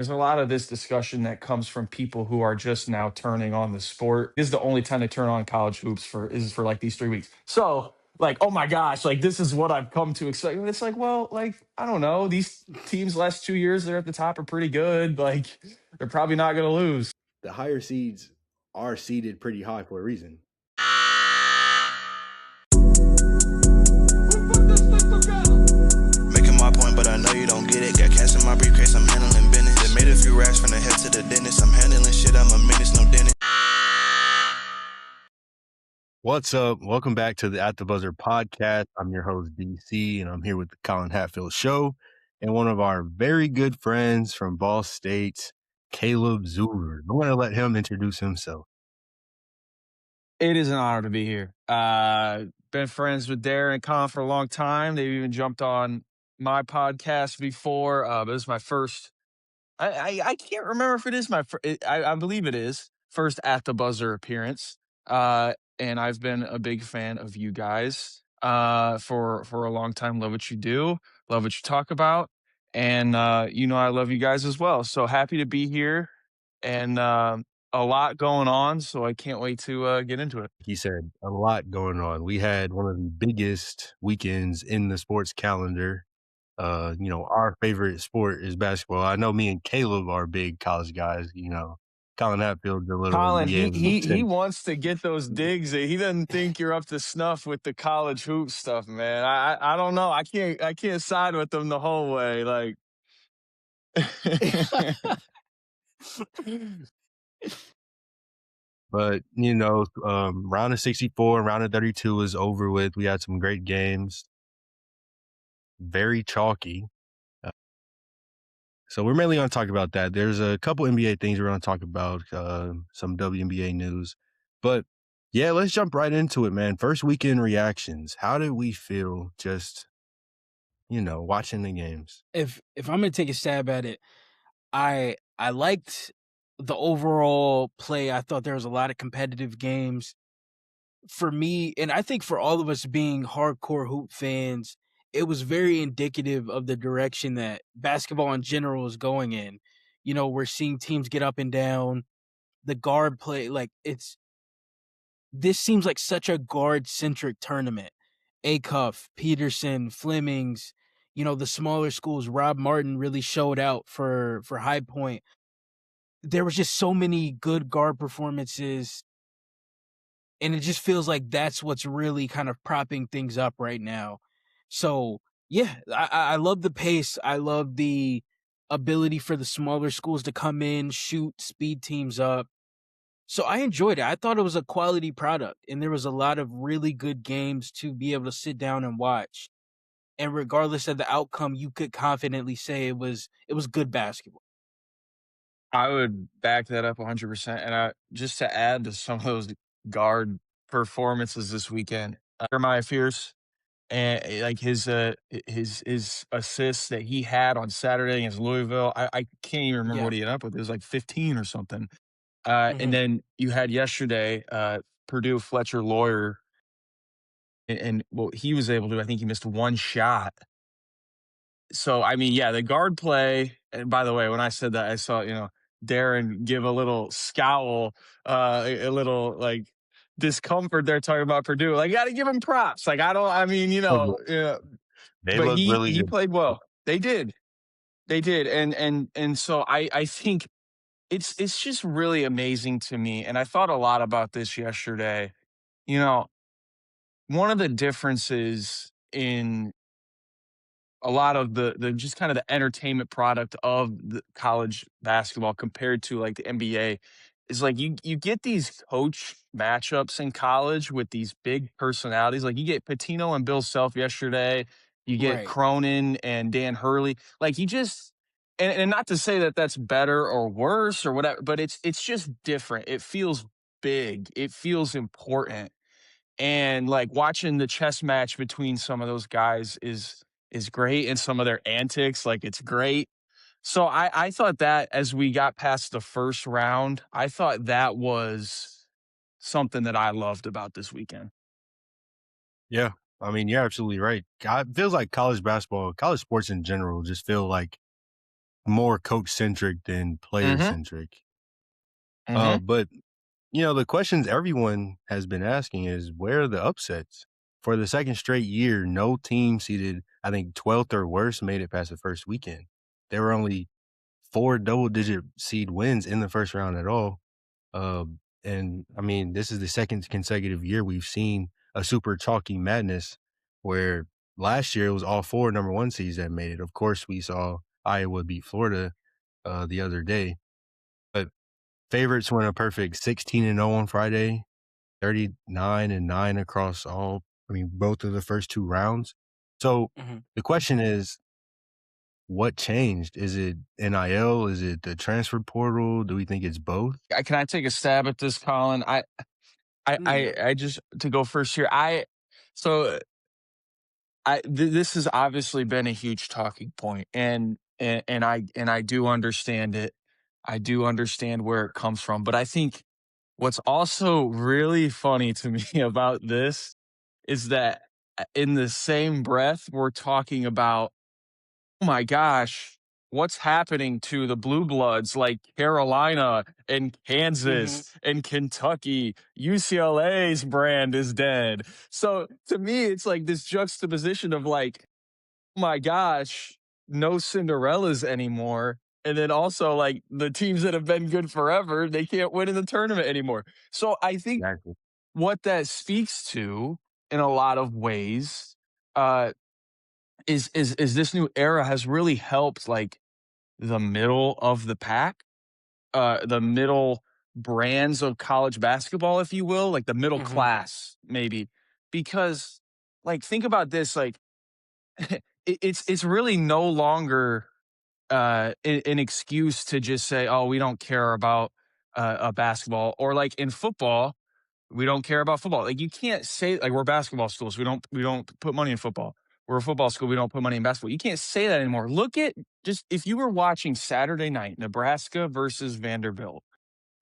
There's a lot of this discussion that comes from people who are just now turning on the sport. This is the only time they turn on college hoops for like these 3 weeks. So like, oh my gosh, like this is what I've come to expect. And it's like, well, like, I don't know. These teams last 2 years, they're at the top are pretty good. Like they're probably not gonna lose. The higher seeds are seeded pretty high for a reason. Making my point, but I know you don't get it. Got cash in my briefcase, I'm handling business. They made a few racks from the head to the dentist. I'm handling shit, I'm a menace, no dentist. What's up? Welcome back to the At the Buzzer podcast. I'm your host, DC, and I'm here with the Collin Hatfield Show and one of our very good friends from Ball State, Caleb Zuver. I'm going to let him introduce himself. It is an honor to be here. Been friends with Darren and Collin for a long time. They've even jumped on my podcast before. But this is my first. I can't remember if it is my first. I believe it is first At the Buzzer appearance. And I've been a big fan of you guys for a long time. Love what you do. Love what you talk about. And I love you guys as well. So happy to be here. And a lot going on, so I can't wait to get into it. He said a lot going on. We had one of the biggest weekends in the sports calendar. Our favorite sport is basketball. I know me and Caleb are big college guys. Collin Hatfield's a little Collin, NBA. he wants to get those digs. He doesn't think you're up to snuff with the college hoop stuff, man. I don't know. I can't side with them the whole way. Like But, round of 64, round of 32 is over with. We had some great games. Very chalky. So we're mainly going to talk about that. There's a couple NBA things we're going to talk about, some WNBA news. But, yeah, let's jump right into it, man. First weekend reactions. How did we feel just, watching the games? If I'm going to take a stab at it, I liked the overall play. I thought there was a lot of competitive games. For me, and I think for all of us being hardcore hoop fans, it was very indicative of the direction that basketball in general is going in. We're seeing teams get up and down. The guard play, this seems like such a guard-centric tournament. Acuff, Peterson, Flemings, the smaller schools. Rob Martin really showed out for High Point. There was just so many good guard performances, and it just feels like that's what's really kind of propping things up right now. So, yeah, I love the pace. I love the ability for the smaller schools to come in, shoot, speed teams up. So I enjoyed it. I thought it was a quality product, and there was a lot of really good games to be able to sit down and watch. And regardless of the outcome, you could confidently say it was good basketball. I would back that up 100%. And just to add to some of those guard performances this weekend, Jeremiah Fierce and like his assists that he had on Saturday against Louisville, I can't even remember what he ended up with. It was like 15 or something. And then you had yesterday, Purdue Fletcher Lawyer, and what he was able to, I think he missed one shot. So, I mean, yeah, the guard play. And by the way, when I said that, I saw, Darren give a little scowl, a little like discomfort there talking about Purdue. Like, you got to give him props. Like, They but look really he good. played well. They did. And so I think it's just really amazing to me. And I thought a lot about this yesterday. One of the differences in a lot of the just kind of the entertainment product of the college basketball compared to like the NBA is like you get these coach matchups in college with these big personalities. Like you get Pitino and Bill Self yesterday. You get Right. Cronin and Dan Hurley. Like you just and not to say that that's better or worse or whatever, but it's just different. It feels big. It feels important. And like watching the chess match between some of those guys is great, and some of their antics, like it's great. So I thought that as we got past the first round, I thought that was something that I loved about this weekend. Yeah. I mean, you're absolutely right. It feels like college basketball, college sports in general just feel like more coach-centric than player-centric. Mhm. But, the questions everyone has been asking is, where are the upsets? For the second straight year, no team seeded, I think, 12th or worse made it past the first weekend. There were only 4 double-digit seed wins in the first round at all. And, I mean, this is the second consecutive year we've seen a super chalky madness where last year it was all 4 number 1 seeds that made it. Of course, we saw Iowa beat Florida, the other day. But favorites went a perfect 16-0 on Friday, 39-9 across both of the first 2 rounds. So Mhm. the question is, what changed? Is it NIL? Is it the transfer portal? Do we think it's both? Can I take a stab at this, Colin? Yeah. I just to go first here. So this has obviously been a huge talking point, and I do understand it. I do understand where it comes from, but I think what's also really funny to me about this is that in the same breath we're talking about, oh my gosh, what's happening to the blue bloods like Carolina and Mhm. Kansas and Kentucky? UCLA's brand is dead. So to me, it's like this juxtaposition of like, oh my gosh, no Cinderellas anymore. And then also like the teams that have been good forever, they can't win in the tournament anymore. So I think Exactly. what that speaks to in a lot of ways, uh, is this new era has really helped like the middle of the pack, the middle brands of college basketball, if you will, like the middle Mhm. class, maybe. Because like think about this, like it's really no longer an excuse to just say, "Oh, we don't care about basketball," or like in football, we don't care about football. Like you can't say like we're basketball schools. We don't put money in football. We're a football school. We don't put money in basketball. You can't say that anymore. Look at just if you were watching Saturday night, Nebraska versus Vanderbilt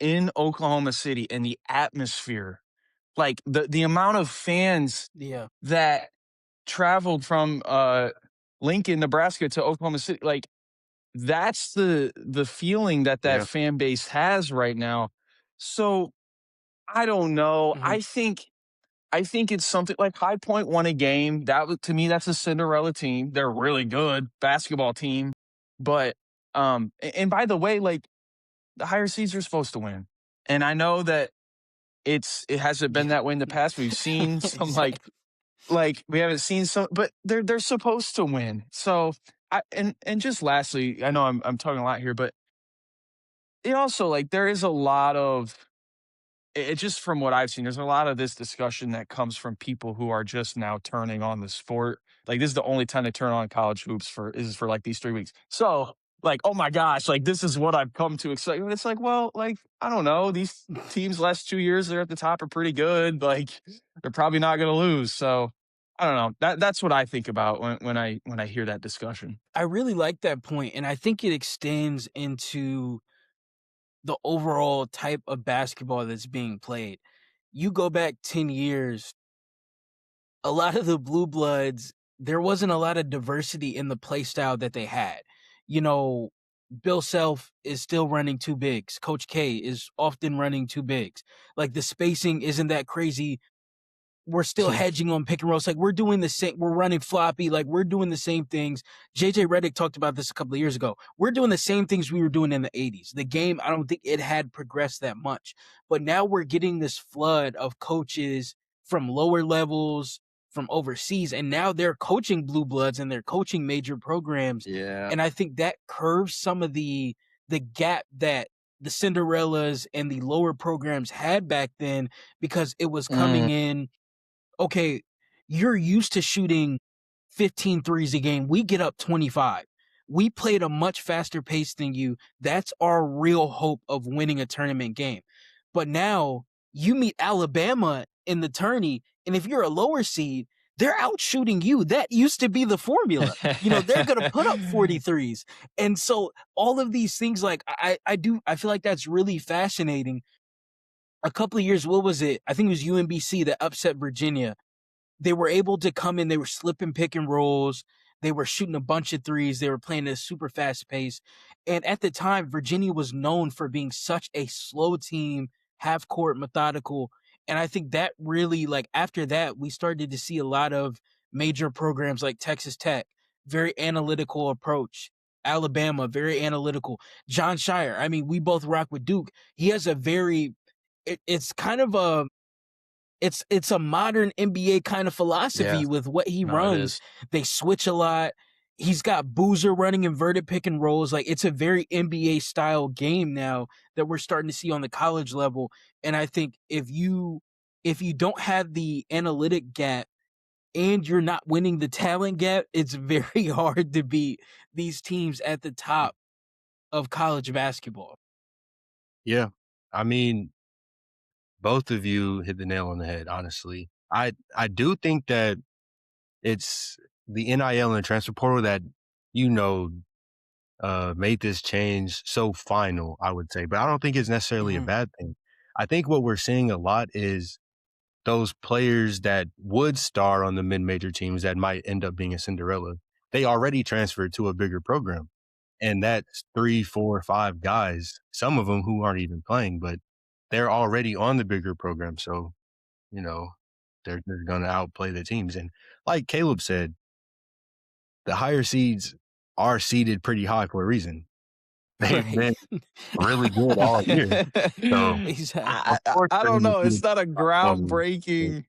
in Oklahoma City and the atmosphere, like the amount of fans Yeah. that traveled from Lincoln, Nebraska to Oklahoma City, like that's the feeling that that Yeah. fan base has right now. So I don't know. Mhm. I think it's something like High Point won a game. To me, that's a Cinderella team. They're really good basketball team. But and by the way, like the higher seeds are supposed to win. And I know that it hasn't been Yeah. that way in the past. We've seen some Exactly. like we haven't seen some, but they're supposed to win. So and just lastly, I know I'm talking a lot here, but it also like there is a lot of it just from what I've seen, there's a lot of this discussion that comes from people who are just now turning on the sport. Like this is the only time they turn on college hoops for like these 3 weeks. So like, oh my gosh, like this is what I've come to expect. And it's like, well, like, I don't know. These teams last 2 years, they're at the top are pretty good. Like they're probably not gonna lose. So I don't know. That's what I think about when I hear that discussion. I really like that point, and I think it extends into the overall type of basketball that's being played. You go back 10 years, a lot of the blue bloods, there wasn't a lot of diversity in the play style that they had. You know, Bill Self is still running two bigs. Coach K is often running two bigs. Like the spacing isn't that crazy. We're still hedging on pick and rolls. Like we're doing the same. We're running floppy. Like we're doing the same things. JJ Redick talked about this a couple of years ago. We're doing the same things we were doing in the 80s. The game, I don't think it had progressed that much. But now we're getting this flood of coaches from lower levels, from overseas, and now they're coaching blue bloods and they're coaching major programs. Yeah. And I think that curves some of the gap that the Cinderellas and the lower programs had back then because it was Mm, coming in. Okay, you're used to shooting 15 threes a game. We get up 25. We played a much faster pace than you. That's our real hope of winning a tournament game. But now you meet Alabama in the tourney, and if you're a lower seed, they're out shooting you. That used to be the formula. They're gonna put up 43s. And so all of these things, like I feel like that's really fascinating. A couple of years, what was it? I think it was UMBC that upset Virginia. They were able to come in, they were slipping pick and rolls. They were shooting a bunch of threes. They were playing at a super fast pace. And at the time, Virginia was known for being such a slow team, half court, methodical. And I think that really, like, after that, we started to see a lot of major programs like Texas Tech, very analytical approach. Alabama, very analytical. John Shire, I mean, we both rock with Duke. He has a very, it's kind of a, it's a modern NBA kind of philosophy Yeah. with what he No, it runs. is. They switch a lot. He's got Boozer running inverted pick and rolls. Like, it's a very NBA style game now that we're starting to see on the college level. And I think if you don't have the analytic gap and you're not winning the talent gap, it's very hard to beat these teams at the top of college basketball. Yeah. I mean, both of you hit the nail on the head, honestly. I do think that it's the NIL and transfer portal that, you know, made this change so final, I would say. But I don't think it's necessarily a Mhm. bad thing. I think what we're seeing a lot is those players that would star on the mid-major teams that might end up being a Cinderella, they already transferred to a bigger program. And that's 3, 4, 5 guys, some of them who aren't even playing, but they're already on the bigger program. So, you know, they're gonna outplay the teams. And like Caleb said, the higher seeds are seeded pretty high for a reason. They've Right. been really good all year. So, Exactly. of course, I they're don't gonna know. see It's not a groundbreaking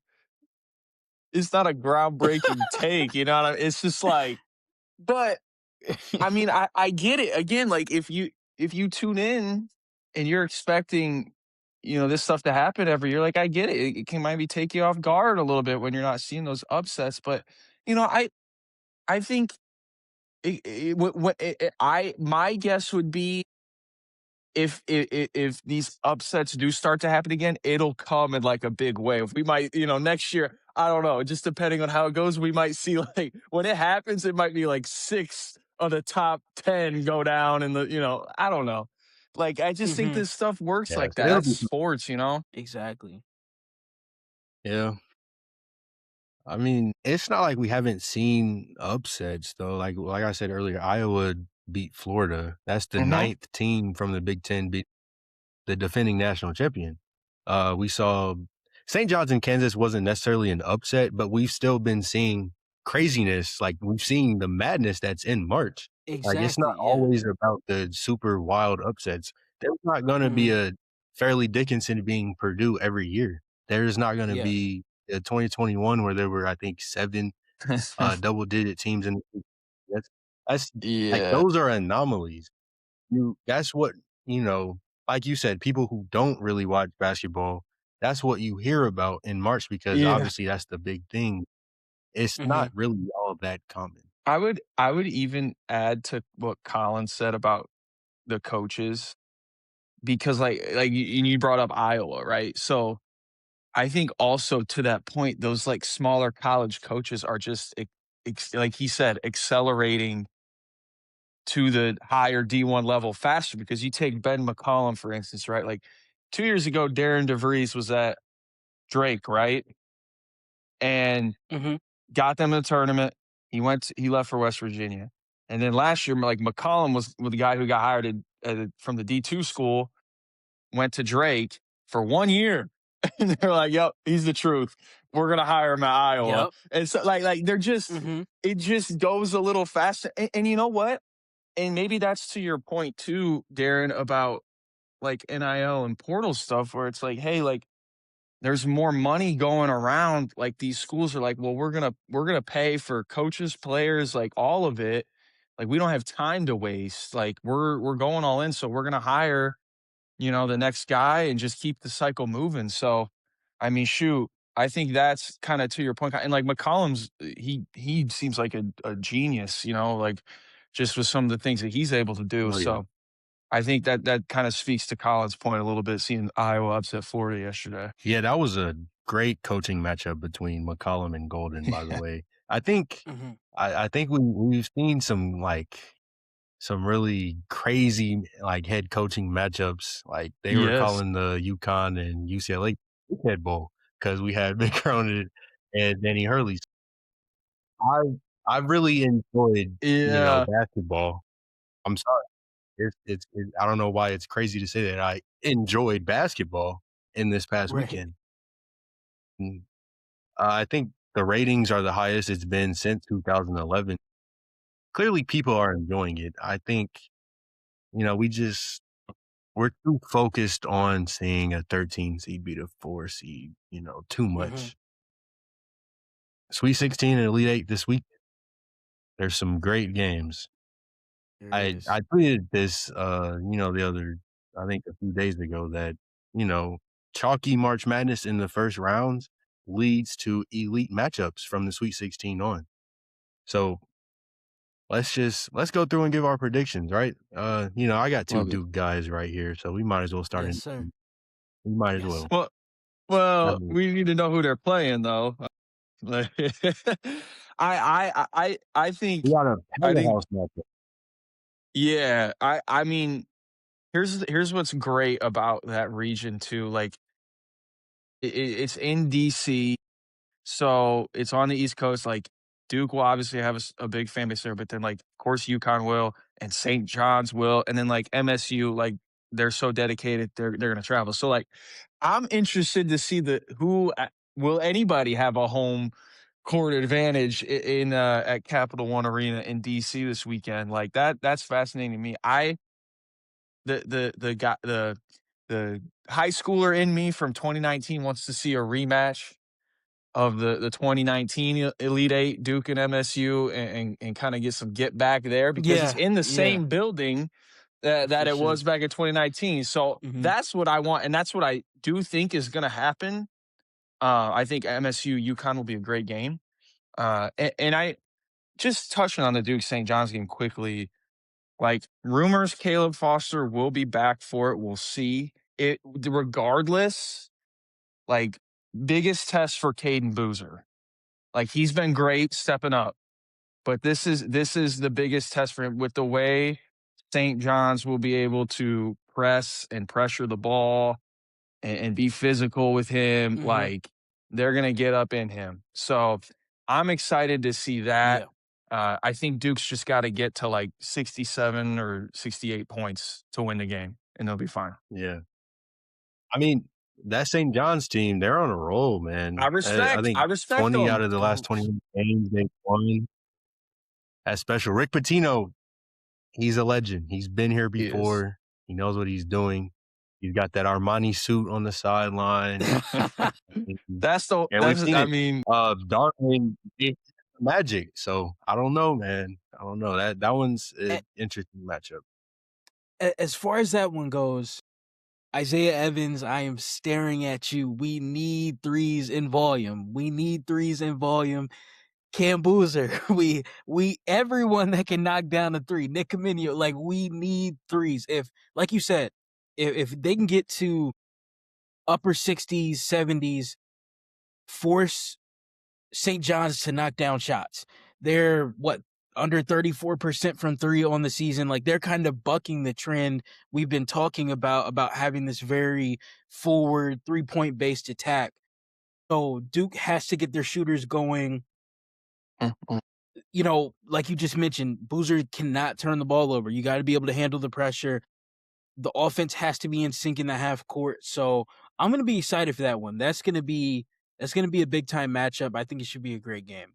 take, you know what I mean? It's just like, but I mean, I get it. Again, like if you tune in and you're expecting, this stuff to happen every year, like I get it. It can maybe take you off guard a little bit when you're not seeing those upsets. But I think my guess would be if these upsets do start to happen again, it'll come in like a big wave. We might, next year, I don't know, just depending on how it goes, we might see like when it happens, it might be like 6 of the top 10 go down and I don't know. Like I just think Mhm. this stuff works yeah, like so that. it'll That's be sports. Exactly. yeah. I mean, it's not like we haven't seen upsets though. Like I said earlier, Iowa beat Florida. That's the Mhm. ninth team from the Big Ten beat the defending national champion. We saw St. John's in Kansas wasn't necessarily an upset, but we've still been seeing craziness. Like we've seen the madness that's in March. Like it's not Exactly, yeah. always about the super wild upsets. There's not going to be Mhm. a Fairleigh Dickinson being Purdue every year. There's not going to Yeah. be a 2021 where there were, I think, 7 double digit teams in the that's that's like Yeah. those are anomalies. That's what, you know, like you said, people who don't really watch basketball, that's what you hear about in March because Yeah. obviously that's the big thing. It's not Mhm. really all that common. I would even add to what Colin said about the coaches because like you brought up Iowa, right? So I think also to that point, those like smaller college coaches are just like he said, accelerating to the higher D1 level faster because you take Ben McCollum, for instance, right? Like 2 years ago, Darren DeVries was at Drake, right? And Mhm. got them in the tournament. He left for West Virginia. And then last year, like McCollum was with the guy who got hired from the D2 school, went to Drake for 1 year. And they're like, yep, he's the truth. We're gonna hire him at Iowa. Yep. And so like they're just Mhm. it just goes a little faster. And you know what? And maybe that's to your point too, Darren, about like NIL and portal stuff where it's like, hey, like there's more money going around. Like these schools are like, well, we're gonna pay for coaches, players, like all of it. Like we don't have time to waste. Like we're going all in. So we're gonna hire the next guy and just keep the cycle moving. So, I mean, shoot, I think that's kind of to your point. And like McCollum's, he seems like a genius, like just with some of the things that he's able to do. Oh, yeah. So I think that kind of speaks to Colin's point a little bit, seeing Iowa upset Florida yesterday. Yeah, that was a great coaching matchup between McCollum and Golden, by the way. I think Mhm. I think we've seen some really crazy like head coaching matchups. Like they were Yes. calling the UConn and UCLA Head Bowl because we had Mick Cronin and Danny Hurley. I I really enjoyed, Yeah. basketball. I'm sorry. I don't know why it's crazy to say that I enjoyed basketball in this past Right. weekend. Mm, I think the ratings are the highest it's been since 2011. Clearly, people are enjoying it. I think, we're too focused on seeing a 13 seed beat a 4 seed, too Mhm. much. Sweet 16 and Elite 8 this week. There's some great games. There I is. tweeted this, I think a few days ago that, you know, chalky March Madness in the first rounds leads to elite matchups from the Sweet 16 on. So let's go through and give our predictions, right? I got two Love it. Duke guys right here, so we might as well start Yes, in. sir. We might as Yes, well. sir. Well, Um, we need to know who they're playing though. Like, I we think got a I think powerhouse matchup. yeah, I mean, here's what's great about that region too. Like it's in DC. So it's on the East Coast. Like Duke will obviously have a big fan base there, but then like of course UConn will, and St. John's will, and then like MSU, like they're so dedicated, they're gonna travel. So like I'm interested to see the who will anybody have a home court advantage in at Capital One Arena in DC this weekend. Like that's fascinating to me. The guy the high schooler in me from 2019 wants to see a rematch of the 2019 Elite Eight, Duke and MSU, and kind of get some get back there because it's Yeah, in the yeah, same building that for it sure. was back in 2019. So Mhm. that's what I want, and that's what I do think is going to happen. I think MSU UConn will be a great game. And I just touching on the Duke St. John's game quickly. Like rumors, Caleb Foster will be back for it. We'll see it regardless. Like biggest test for Caden Boozer. Like he's been great stepping up, but this is the biggest test for him with the way St. John's will be able to press and pressure the ball and be physical with him. Mhm. Like they're gonna get up in him. So I'm excited to see that. Yeah. I think Duke's just got to get to like 67 or 68 points to win the game, and they'll be fine. Yeah. I mean, that St. John's team, they're on a roll, I man. I respect. think I respect 20 out them. of the last Goats. 20 games they've won. That's special. Rick Pitino, he's a legend. He's been here He is. before. He knows what he's doing. He's got that Armani suit on the sideline. And we've That's seen I it. mean, Darwin Magic. So I don't know, man. I don't know. That one's A an interesting matchup. as far as that one goes, Isaiah Evans, I am staring at you. We need threes in volume. We need threes in volume. Cam Boozer, we everyone that can knock down a three. Nick Caminio, like we need threes. If like you said, if they can get to upper 60s, 70s, force St. John's to knock down shots. They're what under 34% from three on the season. Like they're kind of bucking the trend we've been talking about having this very forward 3-point based attack. So Duke has to get their shooters going. Like you just mentioned, Boozer cannot turn the ball over. You got to be able to handle the pressure. The offense has to be in sync in the half court. So I'm going to be excited for that one. That's going to be a big time matchup. I think it should be a great game.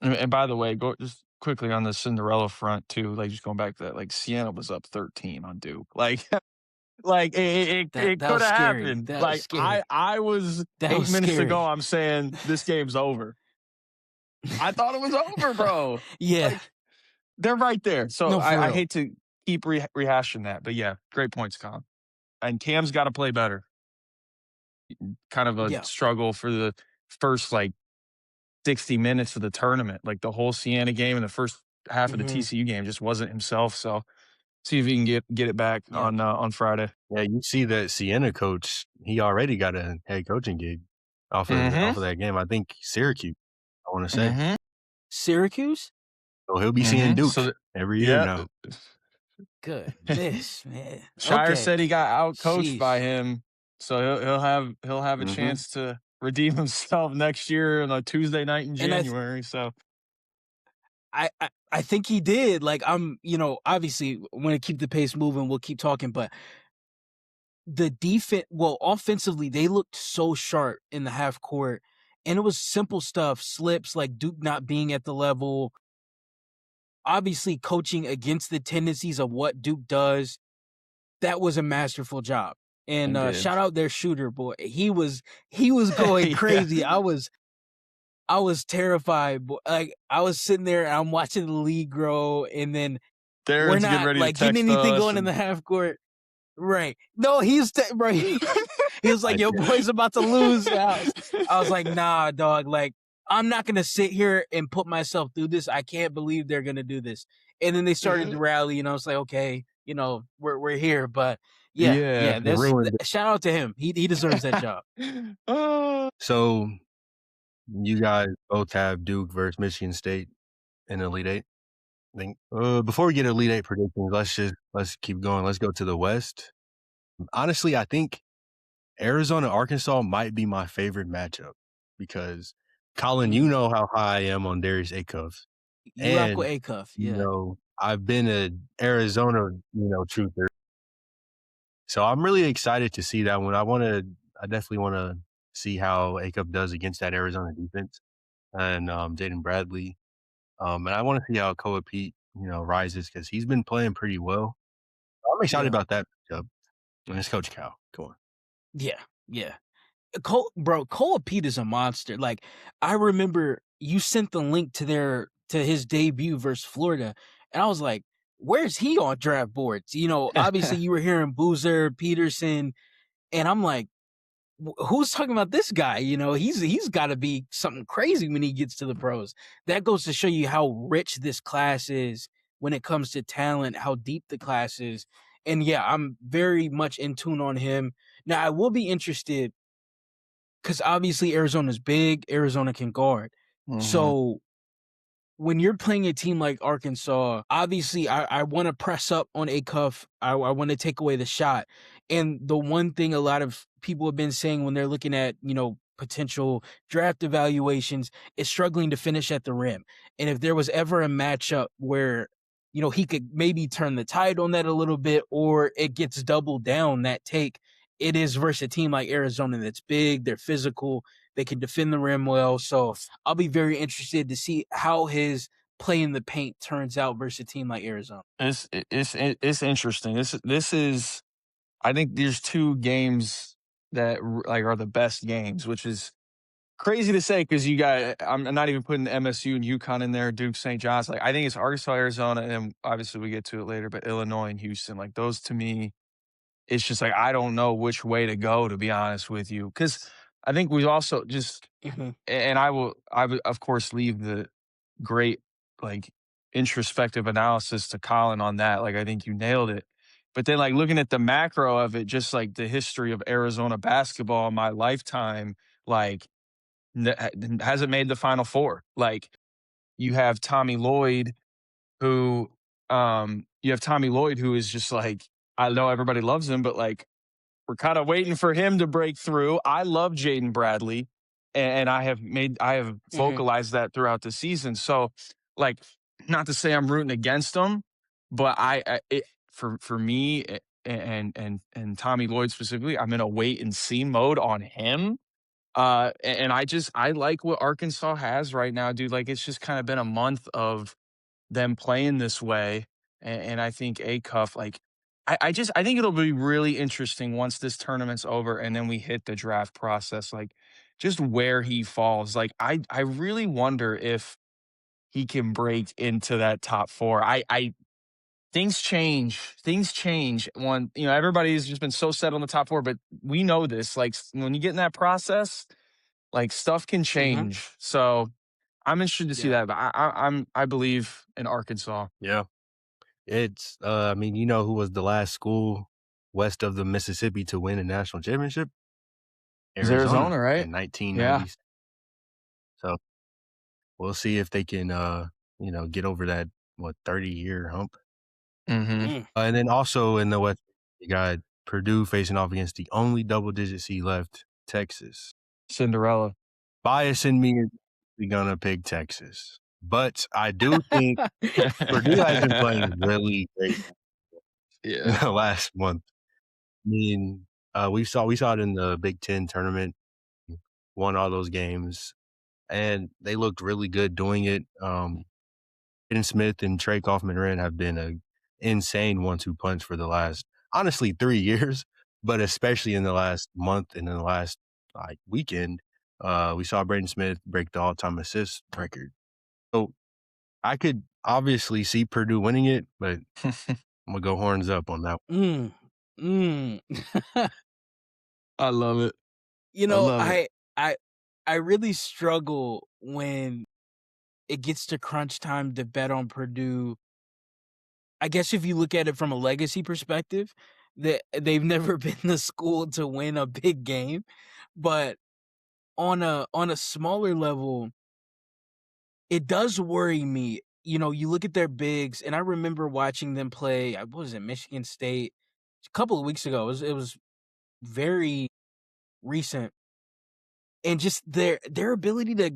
and by the way, go just quickly on the Cinderella front too. Like just going back to that, like Siena was up 13 on Duke. Like, like That it that could was have scary. happened. That was Like scary. I was That was 8 minutes ago. scary. I'm saying this game's over. I thought it was over, bro. Yeah. Like they're right there. So No, for I real. hate to keep rehashing that, but yeah, great points, Colin. And Cam's got to play better. Kind of a Yeah. struggle for the first like 60 minutes of the tournament. Like the whole Siena game and the first half of the Mhm. TCU game just wasn't himself. So see if he can get it back Yeah. on Friday. Yeah, you see that Siena coach, he already got a head coaching gig off Mhm. of that game. I think Syracuse, I wanna say. Mhm. Syracuse? So he'll be seeing Mhm. So Duke every year yeah, now. Goodness, man. Shire Okay. said he got out coached by Sheesh. him. So he'll have a Mhm. chance to redeem himself next year on a Tuesday night in And January. So I think he did. Like, obviously, when to keep the pace moving, we'll keep talking, but the defense, well, offensively, they looked so sharp in the half court, and it was simple stuff, slips, like Duke not being at the level, obviously coaching against the tendencies of what Duke does. That was a masterful job. And It did. shout out their shooter, boy. He was going Yeah. crazy. I was terrified. Like, I was sitting there and I'm watching the league grow, and then we're Darren's getting not ready to like getting text anything us going in the half court. Right. No, bro. He was like, I "Your did. boy's about to lose the house." I was like, "Nah, dog. Like, I'm not gonna sit here and put myself through this. I can't believe they're gonna do this." And then they started to rally, and I was like, "Okay, we're here." But Yeah. yeah. It ruined it. Shout out to him. He deserves that job. Oh. So you guys both have Duke versus Michigan State in Elite Eight. I think before we get Elite Eight predictions, let's keep going. Let's go to the West. Honestly, I think Arizona Arkansas might be my favorite matchup because Collin, you know how high I am on Darius Acuff, You rock with and Acuff, yeah. I've been an Arizona truther, so I'm really excited to see that one. I definitely want to see how Acuff does against that Arizona defense and Jaden Bradley. And I want to see how Koa Pete, rises because he's been playing pretty well. I'm excited Yeah. about that matchup. And it's Coach Cal. Come on. Yeah. Cole Pete is a monster. Like, I remember you sent the link to his debut versus Florida, and I was like, "Where's he on draft boards?" Obviously you were hearing Boozer, Peterson, and I'm like, who's talking about this guy? He's got to be something crazy when he gets to the pros. That goes to show you how rich this class is when it comes to talent, how deep the class is. And yeah, I'm very much in tune on him. Now, I will be interested because obviously Arizona's big, Arizona can guard. So when you're playing a team like Arkansas, obviously I want to press up on Acuff. I want to take away the shot. And the one thing a lot of people have been saying when they're looking at, potential draft evaluations is struggling to finish at the rim. And if there was ever a matchup where, he could maybe turn the tide on that a little bit, or it gets doubled down that take, it is versus a team like Arizona that's big, they're physical, they can defend the rim well. So I'll be very interested to see how his play in the paint turns out versus a team like Arizona. It's interesting. This is, I think there's two games that like are the best games, which is crazy to say because I'm not even putting MSU and UConn in there, Duke, St. John's. Like, I think it's Arkansas, Arizona, and obviously we get to it later, but Illinois and Houston. Like, those to me, it's just like I don't know which way to go, to be honest with you, because I think we also just, and I would of course leave the great like introspective analysis to Collin on that. Like, I think you nailed it. But then, like, looking at the macro of it, just like the history of Arizona basketball in my lifetime, like hasn't made the Final Four. Like, you have Tommy Lloyd, who is just like, I know everybody loves him, but like we're kind of waiting for him to break through. I love Jaden Bradley, and I have vocalized that throughout the season. So, like, not to say I'm rooting against him, but for me and Tommy Lloyd specifically, I'm in a wait and see mode on him. And I like what Arkansas has right now, dude. Like, it's just kind of been a month of them playing this way, and I think Acuff, like, I think it'll be really interesting once this tournament's over and then we hit the draft process, like, just where he falls. Like, I really wonder if he can break into that top four. I things change. Things change when, everybody's just been so set on the top four, but we know this. Like, when you get in that process, like, stuff can change. So I'm interested to see that, but I believe in Arkansas. Yeah. It's, I mean, you know who was the last school west of the Mississippi to win a national championship? It's Arizona, right? In 1990s. So we'll see if they can, get over that, 30-year hump. And then also in the West, you got Purdue facing off against the only double-digit seed left, Texas. Cinderella. Bias in me is going to pick Texas. but I do think Purdue has been playing really great in Yeah. the last month. I mean, we saw it in the Big Ten tournament, won all those games, and they looked really good doing it. Jaden Smith and Trey Kaufman-Renn have been a insane one-two punch for the last, honestly, 3 years, but especially in the last month and in the last, like, weekend, we saw Braden Smith break the all-time assist record. So, I could obviously see Purdue winning it, but Imma go horns up on that. Mm, mm. I love it. You I know, love it. I really struggle when it gets to crunch time to bet on Purdue. I guess if you look at it from a legacy perspective, that they've never been the school to win a big game, but on a smaller level, it does worry me. You know, you look at their bigs, and I remember watching them play, what was it, Michigan State a couple of weeks ago. It was very recent, and just their ability to,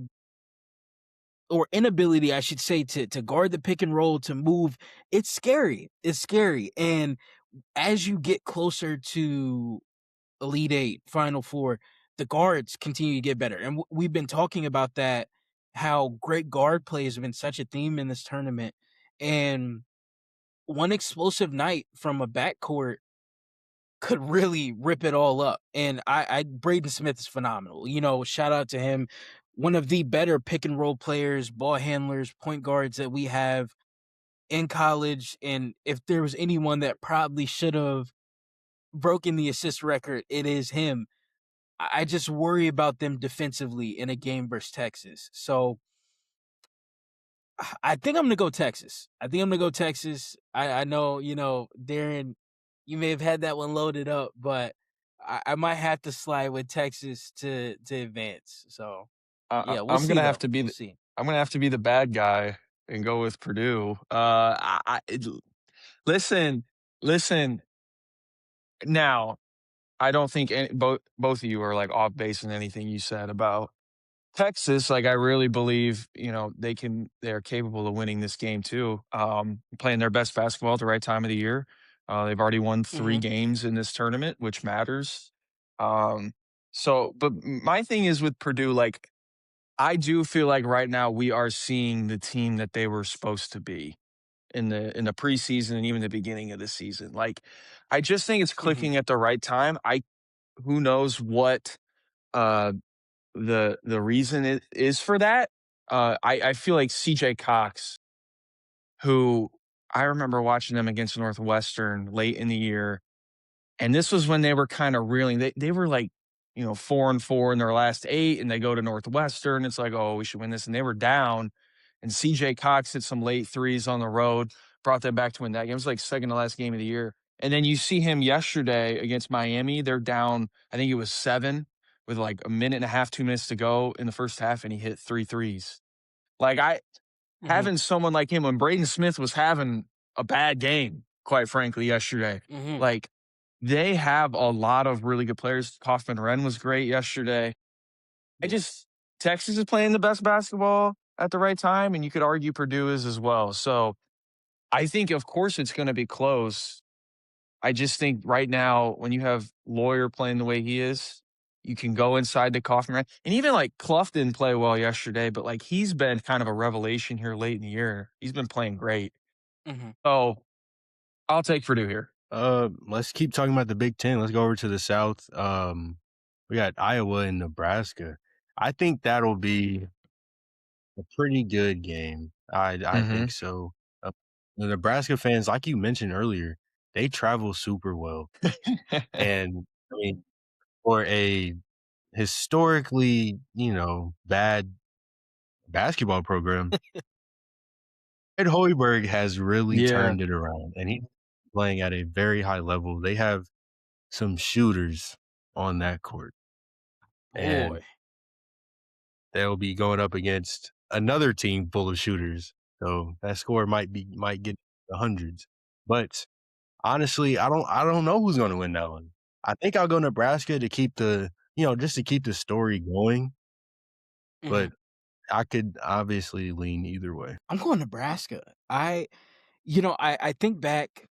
or inability, I should say, to guard the pick and roll, to move, it's scary. It's scary. And as you get closer to Elite Eight, Final Four, the guards continue to get better. And we've been talking about that, how great guard play has been such a theme in this tournament. And one explosive night from a backcourt could really rip it all up. And Braden Smith is phenomenal. You know, shout out to him. One of the better pick and roll players, ball handlers, point guards that we have in college. And if there was anyone that probably should have broken the assist record, it is him. I just worry about them defensively in a game versus Texas. So I think I'm gonna go Texas. I think I'm gonna go Texas. I know, you know, Darren, you may have had that one loaded up, but I might have to slide with Texas to advance. So yeah, we'll I'm see gonna have though. to be We'll the see. I'm gonna have to be the bad guy and go with Purdue. Listen, listen. Now, I don't think both of you are like off base in anything you said about Texas. Like, I really believe they're capable of winning this game too. Playing their best basketball at the right time of the year. They've already won 3 Mhm. games in this tournament, which matters. Um, but my thing is with Purdue, like I do feel like right now we are seeing the team that they were supposed to be in the preseason and even the beginning of the season. Like, I just think it's Mhm. clicking at the right time. I Who knows what uh the reason it is for that. I feel like CJ Cox, who I remember watching them against Northwestern late in the year, and this was when they were kinda reeling. They were like, 4-4 in their last 8, and they go to Northwestern. It's like, "Oh, we should win this," and they were down, and CJ Cox hit some late threes on the road, brought them back to win that game. It was like second to last game of the year, and then you see him yesterday against Miami. They're down, I think it was 7 with, like, a minute and a half, 2 minutes to go in the first half, and he hit 3 threes. Like, Mhm. having someone like him when Braden Smith was having a bad game, quite frankly, yesterday. Mhm. Like, they have a lot of really good players. Kaufman-Renn was great yesterday. I Yeah. just Texas is playing the best basketball at the right time, and you could argue Purdue is as well. So, I think, of course, it's gonna be close. I just think right now, when you have Lawyer playing the way he is, you can go inside to Kaufman, and even, like, Clough didn't play well yesterday, but, like, he's been kind of a revelation here late in the year. He's been playing great. Mhm. So, I'll take Purdue here. Let's keep talking about the Big Ten. Let's go over to the South. We got Iowa and Nebraska. I think that'll be a pretty good game. I think Mhm. so. Uh, the Nebraska fans, like you mentioned earlier, they travel super well, and I mean, for a historically, bad basketball program, Ed Hoiberg has really Yeah. turned it around, and he's playing at a very high level. They have some shooters on that court, and Boy. they'll be going up against another team full of shooters. So that score might get the hundreds. But honestly, I don't know who's gonna win that one. I think I'll go Nebraska to keep just to keep the story going, but Mhm. I could obviously lean either way. I'm going Nebraska. I think back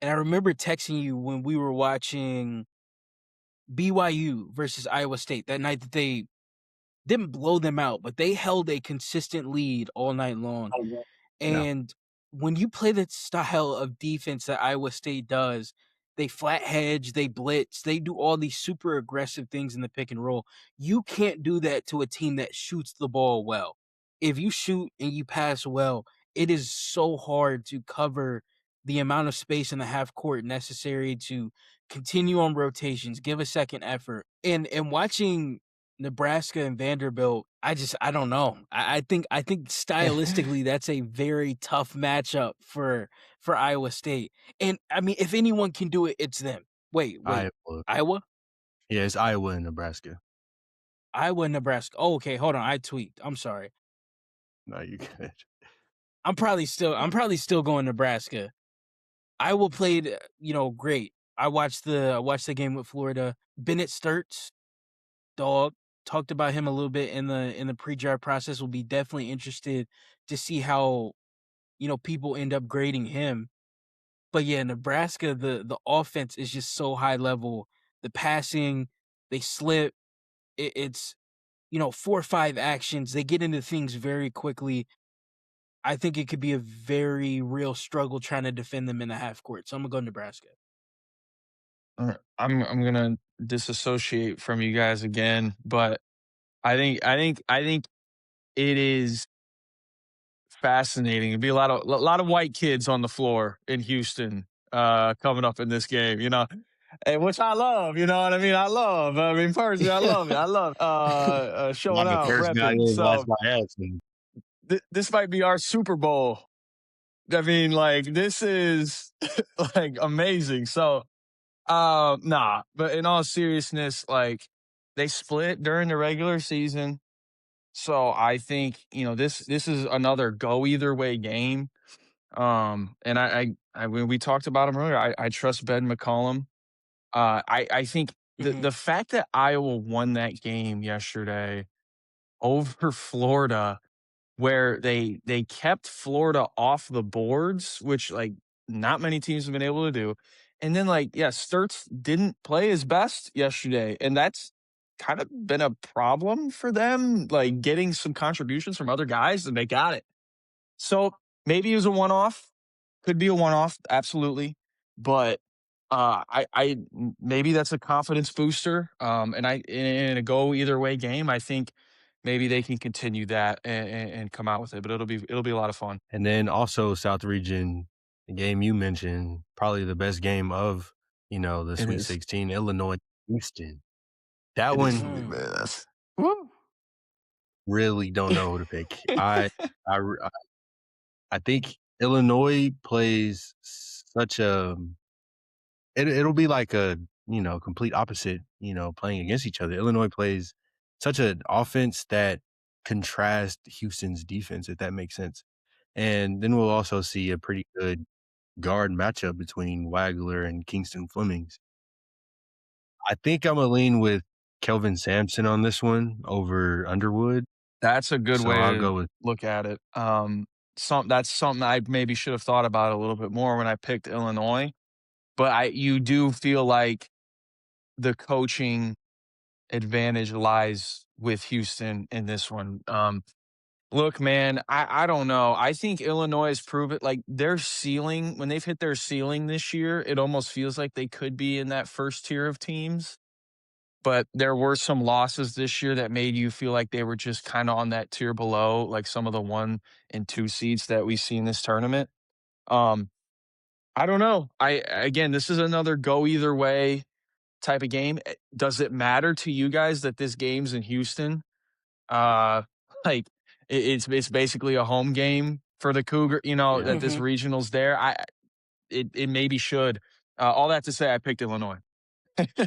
and I remember texting you when we were watching BYU versus Iowa State that night that they didn't blow them out, but they held a consistent lead all night long. Yeah. And when you play the style of defense that Iowa State does, they flat hedge, they blitz, they do all these super aggressive things in the pick and roll. You can't do that to a team that shoots the ball well. If you shoot and you pass well, it is so hard to cover the amount of space in the half court necessary to continue on rotations, give a second effort. And watching Nebraska and Vanderbilt, I don't know. I think stylistically that's a very tough matchup for Iowa State. And I mean, if anyone can do it, it's them. Wait. Iowa. Iowa? Yeah, it's Iowa and Nebraska. Iowa and Nebraska. Oh, okay, hold on. I tweaked. I'm sorry. No, you good. I'm probably still going Nebraska. Iowa played, great. I watched the game with Florida. Bennett Sturts, dog. Talked about him a little bit in the pre-draft process. Will be definitely interested to see how, people end up grading him. But yeah, Nebraska, the offense is just so high level. The passing, they slip. It's 4 or 5 actions. They get into things very quickly. I think it could be a very real struggle trying to defend them in the half court. So I'm gonna go Nebraska. I'm gonna disassociate from you guys again, but I think it is fascinating. It'd be a lot of white kids on the floor in Houston coming up in this game, and which I love. You know what I mean? Personally, I love it. I love showing I'm the out, first guy repping. who last So my ass. And this might be our Super Bowl. I mean, like this is like amazing. So nah, but in all seriousness, like they split during the regular season. So I think, this is another go either way game. And when we talked about him earlier, I trust Ben McCollum. I think Mhm. the fact that Iowa won that game yesterday over Florida, where they kept Florida off the boards, which like not many teams have been able to do. And then like, yeah, Sturts didn't play his best yesterday, and that's kind of been a problem for them, like getting some contributions from other guys, and they got it. So maybe it was a one off. Could be a one off, absolutely. But maybe that's a confidence booster. And in a go either way game, I think maybe they can continue that and come out with it. But it'll be a lot of fun. And then also South Region, the game you mentioned, probably the best game of, the It Sweet is. 16, Illinois, Houston. That It is one for me, man. Woo. really don't know who to pick. I I think Illinois plays such a it'll be like a, complete opposite, playing against each other. Illinois plays such an offense that contrasts Houston's defense, if that makes sense. And then we'll also see a pretty good guard matchup between Wagler and Kingston Flemings. I think I'm gonna lean with Kelvin Sampson on this one over Underwood. That's a good So way I'll to go with look at it. That's something I maybe should have thought about a little bit more when I picked Illinois. But you do feel like the coaching advantage lies with Houston in this one. Look, man, I don't know. I think Illinois has proven like their ceiling when they've hit their ceiling this year, it almost feels like they could be in that first tier of teams. But there were some losses this year that made you feel like they were just kind of on that tier below, like some of the 1 and 2 seeds that we see in this tournament. Um, I don't know. Again, this is another go either way type of game. Does it matter to you guys that this game's in Houston? Uh, like it's basically a home game for the Cougar. yeah. That this Mhm. regional's there. It maybe should. All that to say, I picked Illinois.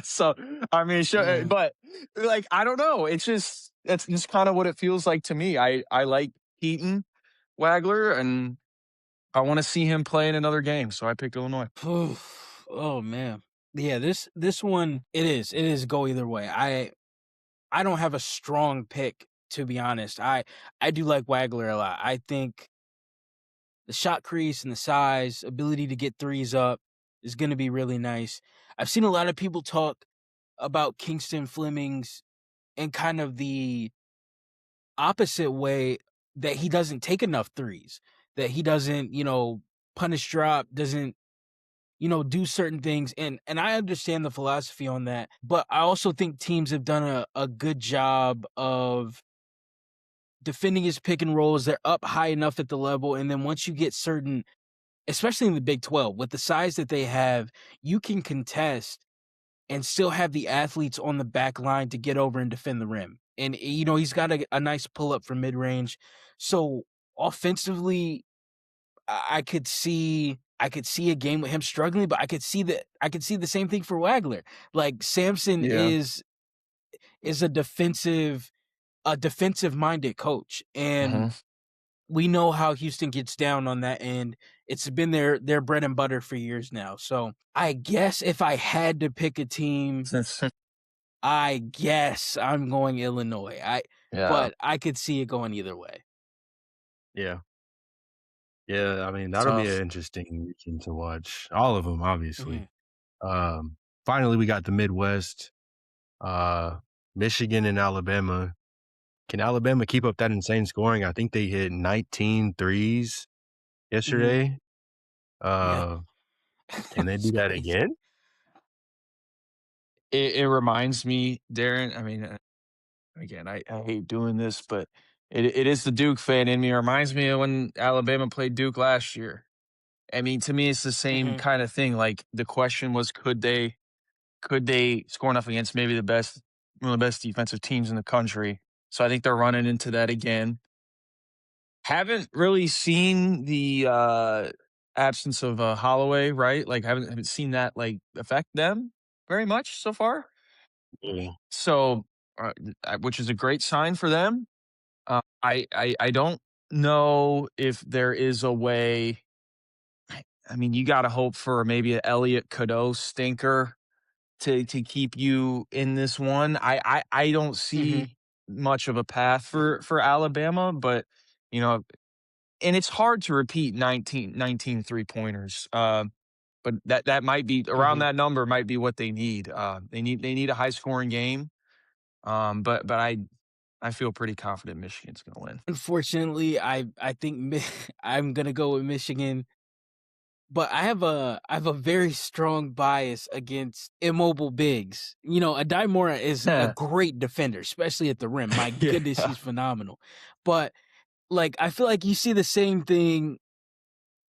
So I mean, sure, Yeah. but like I don't know. That's just kind of what it feels like to me. I like Keaton Wagler, and I want to see him play in another game. So I picked Illinois. Oh man. Yeah, this one it is go either way. I don't have a strong pick to be honest. I do like Wagler a lot. I think the shot crease and the size, ability to get threes up is gonna be really nice. I've seen a lot of people talk about Kingston Fleming's in kind of the opposite way, that he doesn't take enough threes, that he doesn't, punish drop, doesn't, do certain things. And I understand the philosophy on that, but I also think teams have done a good job of defending his pick and rolls. They're up high enough at the level, and then once you get certain, especially in the Big 12, with the size that they have, you can contest and still have the athletes on the back line to get over and defend the rim. And he's got a nice pull up from mid range. So offensively, I could see a game with him struggling, but I could see the same thing for Wagler. Like Sampson Yeah. is a defensive minded coach, and Mhm. we know how Houston gets down on that end. It's been their bread and butter for years now. So I guess if I had to pick a team, I guess I'm going Illinois. Yeah. But I could see it going either way. Yeah. Yeah, I mean, that'll be an Tough. interesting weekend to watch. All of them, obviously. Mhm. Finally, we got the Midwest, uh, Michigan and Alabama. Can Alabama keep up that insane scoring? I think they hit 19 threes Mhm. yesterday. Yeah. Uh, can they It's do that crazy. again? It reminds me, Darren, I mean, again, I hate doing this, but it is the Duke fan in me. It reminds me of when Alabama played Duke last year. I mean, to me, it's the same Mhm. kind of thing. Like the question was, could they score enough against maybe one of the best defensive teams in the country? So I think they're running into that again. Haven't really seen the absence of Holloway, right? Like haven't seen that like affect them very much so far. Yeah. So, which is a great sign for them. I don't know if there is a way. I mean, you got to hope for maybe an Elliot Cadeau stinker to keep you in this one. I don't Mhm. see much of a path for Alabama, but you know, and it's hard to repeat 19 3-pointers. But that might be around Mhm. that number might be what they need. They need a high scoring game. But I feel pretty confident Michigan's gonna win. Unfortunately, I think I'm gonna go with Michigan, but I have a very strong bias against immobile bigs. Adai Mora is a great defender, especially at the rim. My Yeah. goodness, he's phenomenal. But like, I feel like you see the same thing,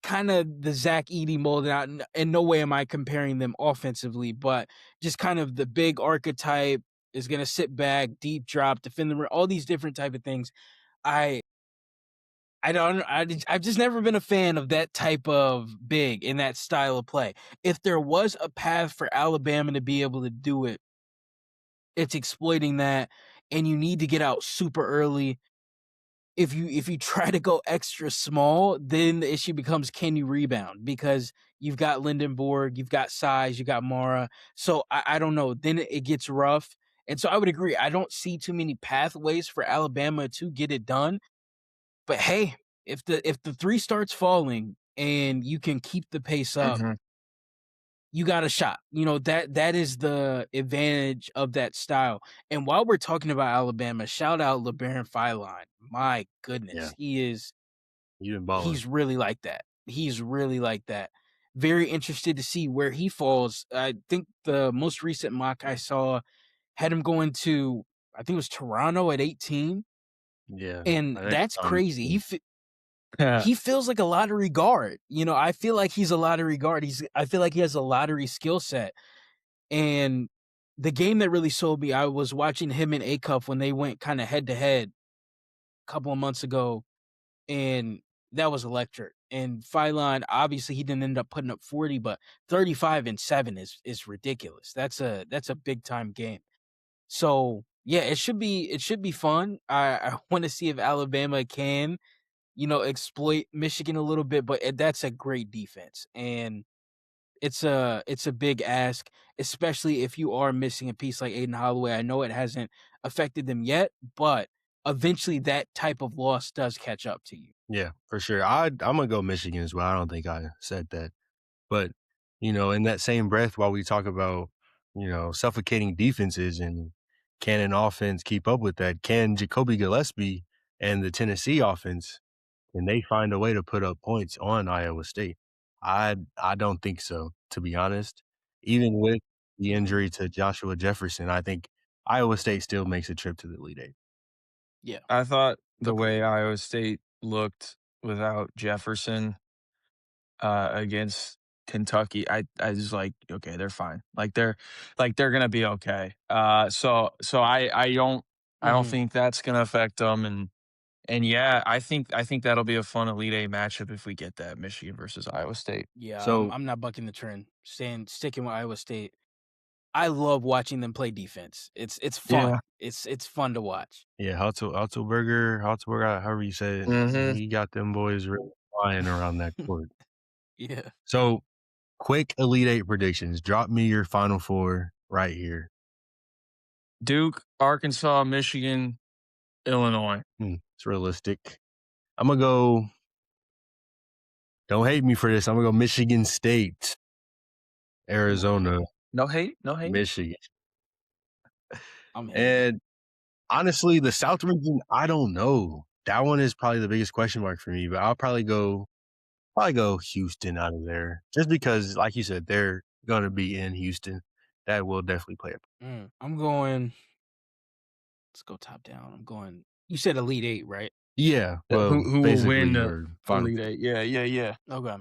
kind of the Zach Edey mold. Out. In no way am I comparing them offensively, but just kind of the big archetype is gonna sit back, deep drop, defend the rim, all these different type of things. I I don't I've just never been a fan of that type of big in that style of play. If there was a path for Alabama to be able to do it, it's exploiting that, and you need to get out super early. If you try to go extra small, then the issue becomes, can you rebound? Because you've got Lindenborg, you've got size, you got Mara. So I don't know. Then it gets rough. And so I would agree. I don't see too many pathways for Alabama to get it done. But hey, if the three starts falling and you can keep the pace up, Mhm. you got a shot. That is the advantage of that style. And while we're talking about Alabama, shout out LeBaron Philon. My Yeah. goodness, You been balling. he's really like that. He's really like that. Very interested to see where he falls. I think the most recent mock I saw had him going to, I think it was Toronto at 18, Yeah. and I think that's crazy. He Yeah. he feels like a lottery guard. I feel like he's a lottery guard. I feel like he has a lottery skill set. And the game that really sold me, I was watching him and Acuff when they went kind of head to head a couple of months ago, and that was electric. And Philon, obviously, he didn't end up putting up 40, but 35 and 7 is ridiculous. That's a big time game. So yeah, it should be fun. I want to see if Alabama can exploit Michigan a little bit, but that's a great defense, and it's a big ask, especially if you are missing a piece like Aiden Holloway. I know it hasn't affected them yet, but eventually that type of loss does catch up to you. Yeah, for sure. I'm gonna go Michigan as well. I don't think I said that, but in that same breath, while we talk about suffocating defenses and can an offense keep up with that? Can Jacoby Gillespie and the Tennessee offense can they find a way to put up points on Iowa State? I don't think so, to be honest. Even with the injury to Joshua Jefferson, I think Iowa State still makes a trip to the Elite Eight. Yeah, I thought the agreed. way Iowa State looked without Jefferson against Kentucky, I was like, okay, they're fine. They're gonna be okay. So I don't Mhm. think that's gonna affect them. And yeah, I think that'll be a fun Elite Eight matchup if we get that Michigan versus Iowa State. Yeah, I'm So I'm not bucking the trend. Sticking with Iowa State. I love watching them play defense. It's Yeah. fun. It's fun to watch. yeah, Haltelberger, however you say it, Hmm. he got them boys really flying around that court. Yeah. So quick Elite Eight predictions. Drop me your Final Four right here. Duke, Arkansas, Michigan, Illinois. It's realistic. I'm gonna go. Don't hate me for this. I'm gonna go Michigan State, Arizona, No hate, no hate. Michigan, I'm hating. and honestly, the South region. I don't know. That one is probably the biggest question mark for me. But I'll probably go Houston out of there, just because, like you said, they're gonna be in Houston. That will definitely play a. I'm going. Let's go top down. I'm going. You said Elite Eight, right? Yeah, Who well, who will win basically, the or Final. Elite Eight? Yeah, yeah, yeah. Okay.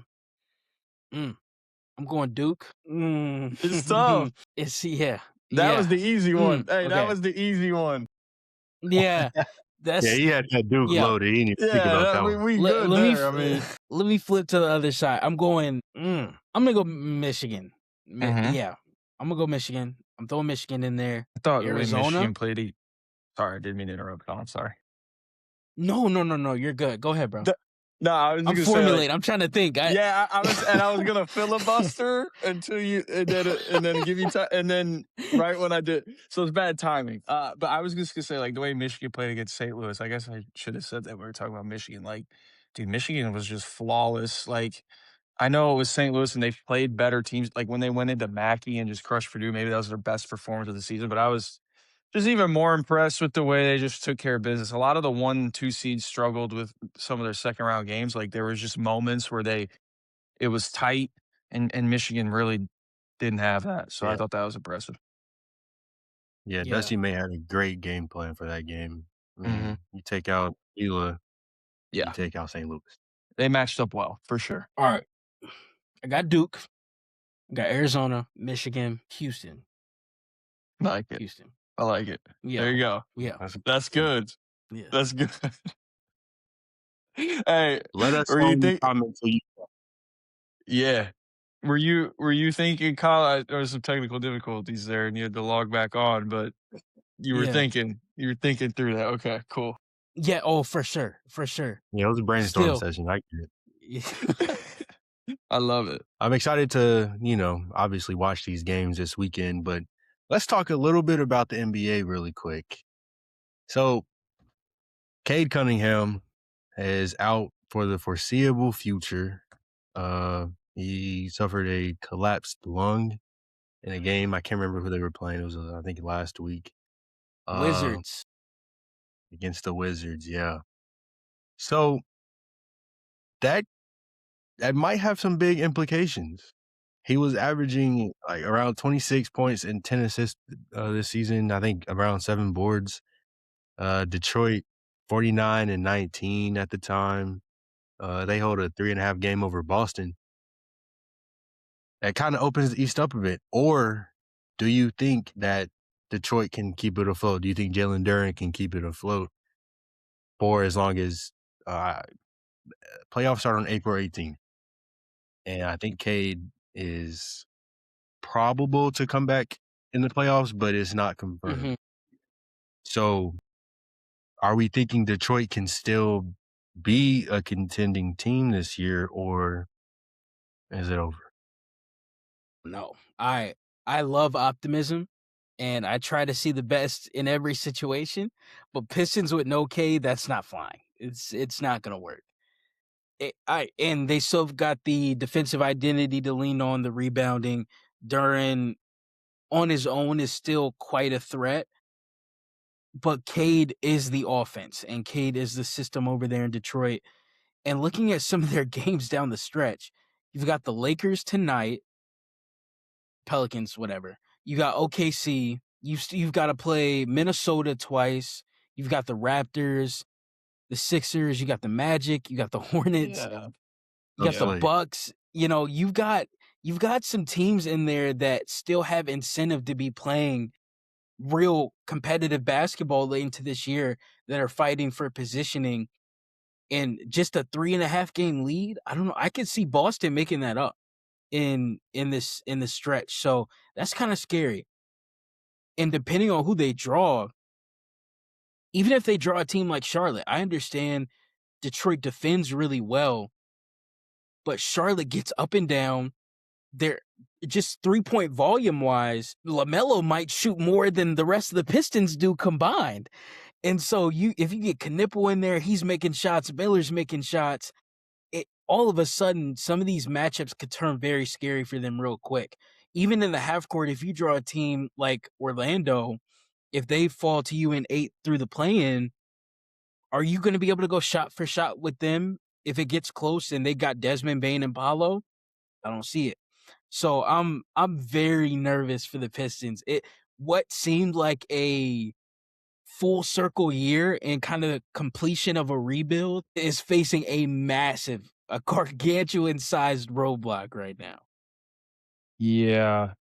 I'm going Duke. It's tough. It's yeah. That was Yeah. the easy one. Hey, that Okay. was the easy one. Yeah. Yeah, That's he had that Duke yeah. loaded. He didn't even think Yeah, about that one. we Let, good let me there. I mean, let me flip to the other side. I'm going. I'm gonna go Michigan. Mhm. Yeah, I'm gonna go Michigan. I'm throwing Michigan in there. I thought the way Arizona. Michigan played. Sorry, I didn't mean to interrupt. I'm sorry. No. You're good. Go ahead, bro. No, I was I'm just gonna say formulating. I'm trying to think. yeah, I was gonna filibuster until you and then give you time and then right when I did, so it's bad timing. But I was just gonna say the way Michigan played against St. Louis. I guess I should have said that when we were talking about Michigan. Dude, Michigan was just flawless. I know it was St. Louis and they played better teams. Like when they went into Mackey and just crushed Purdue, maybe that was their best performance of the season. But I was just even more impressed with the way they just took care of business. A lot of the 1, 2 seeds struggled with some of their second round games. There was just moments where it was tight and Michigan really didn't have that. So I Yeah. thought that was impressive. Yeah, Yeah. Dusty May had a great game plan for that game. I Mhm. mean, you take out Ela, you Yeah. take out St. Louis. They matched up well, for sure. All right. I got Duke. I got Arizona, Michigan, Houston. I like it. Houston. I like it. Yeah. There you go. Yeah. That's good. Yeah. That's good. Hey, Let us were know you in the think comments who you. yeah. Were you thinking, Kyle, there was some technical difficulties there and you had to log back on, but you were Yeah. thinking through that. Okay, cool. Yeah. Oh, for sure. For sure. Yeah, it was a brainstorm Still. session. I get it. I love it. I'm excited to, obviously watch these games this weekend, but let's talk a little bit about the NBA really quick. So, Cade Cunningham is out for the foreseeable future. He suffered a collapsed lung in a game. I can't remember who they were playing. It was, I think, last week. Wizards. Against the Wizards, yeah. So that might have some big implications. He was averaging around 26 points and 10 assists this season. I think around 7 boards. Detroit 49 and 19 at the time. They hold a 3.5 game over Boston. That kind of opens the East up a bit. Or do you think that Detroit can keep it afloat? Do you think Jalen Duren can keep it afloat for as long as playoffs start on April 18th? And I think Cade is probable to come back in the playoffs, but it's not confirmed. Mhm. So are we thinking Detroit can still be a contending team this year, or is it over? No. I love optimism. and I try to see the best in every situation, but Pistons with no Cade, that's not flying. It's not gonna work. And they still have got the defensive identity to lean on, the rebounding. Duran on his own is still quite a threat, but Cade is the offense, and Cade is the system over there in Detroit. And looking at some of their games down the stretch, you've got the Lakers tonight, Pelicans, whatever. You got OKC. You've got to play Minnesota twice. You've got the Raptors, the Sixers. You got the Magic. You got the Hornets. Yeah. You got the Slate. Bucks. You've got some teams in there that still have incentive to be playing real competitive basketball late into this year that are fighting for positioning. And just a 3.5 game lead, I don't know. I could see Boston making that up in this stretch. So that's kind of scary. And depending on who they draw, even if they draw a team like Charlotte, I understand Detroit defends really well, but Charlotte gets up and down. They're just 3-point volume wise, LaMelo might shoot more than the rest of the Pistons do combined. And so if you get Knipple in there, he's making shots, Miller's making shots. All of a sudden, some of these matchups could turn very scary for them real quick. Even in the half court, if you draw a team like Orlando, if they fall to you in 8 through the play-in, are you going to be able to go shot for shot with them if it gets close and they got Desmond Bane and Paolo? I don't see it. So I'm very nervous for the Pistons. What seemed like a full circle year and kind of the completion of a rebuild is facing a gargantuan sized roadblock right now. Yeah.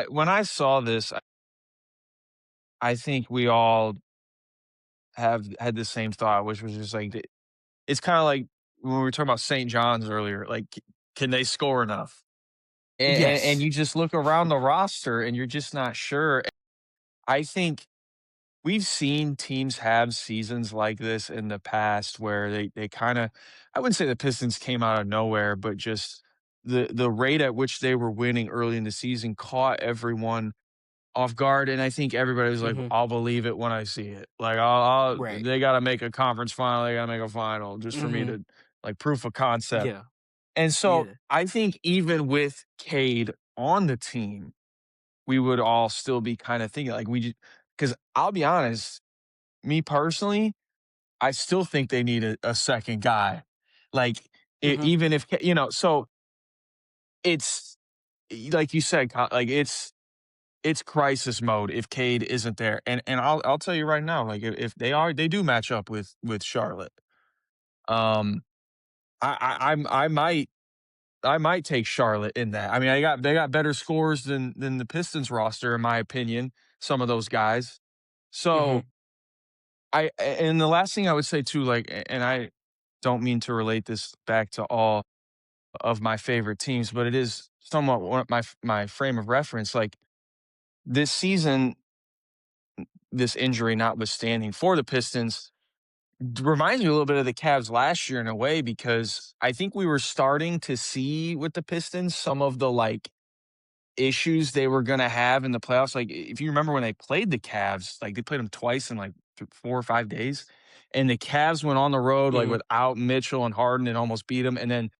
When I saw this, I think we all have had the same thought, which was just like, it's kind of like when we were talking about St. John's earlier, like, can they score enough? And Yes. you just look around the roster and you're just not sure. I think we've seen teams have seasons like this in the past where they kind of, I wouldn't say the Pistons came out of nowhere, but just the rate at which they were winning early in the season caught everyone off guard, and I think everybody was like, Mhm. "I'll believe it when I see it." Like, Right. they gotta make a conference final, they gotta make a final just for me Mhm. to like proof of concept. Yeah. And so Yeah. I think even with Cade on the team, we would all still be kind of thinking like because I'll be honest, me personally, I still think they need a second guy. Like Mhm. even if so it's like you said, like it's crisis mode if Cade isn't there. And I'll tell you right now, like if they do match up with Charlotte. Um I might take Charlotte in that. I mean, they got better scores than the Pistons roster in my opinion, some of those guys. So Mhm. and the last thing I would say too, like and I don't mean to relate this back to all of my favorite teams, but it is somewhat one of my frame of reference. Like this season, this injury notwithstanding for the Pistons, reminds me a little bit of the Cavs last year in a way because I think we were starting to see with the Pistons some of the like issues they were going to have in the playoffs. Like if you remember when they played the Cavs, like they played them twice in like 4 or 5 days, and the Cavs went on the road like Mhm. without Mitchell and Harden and almost beat them, and then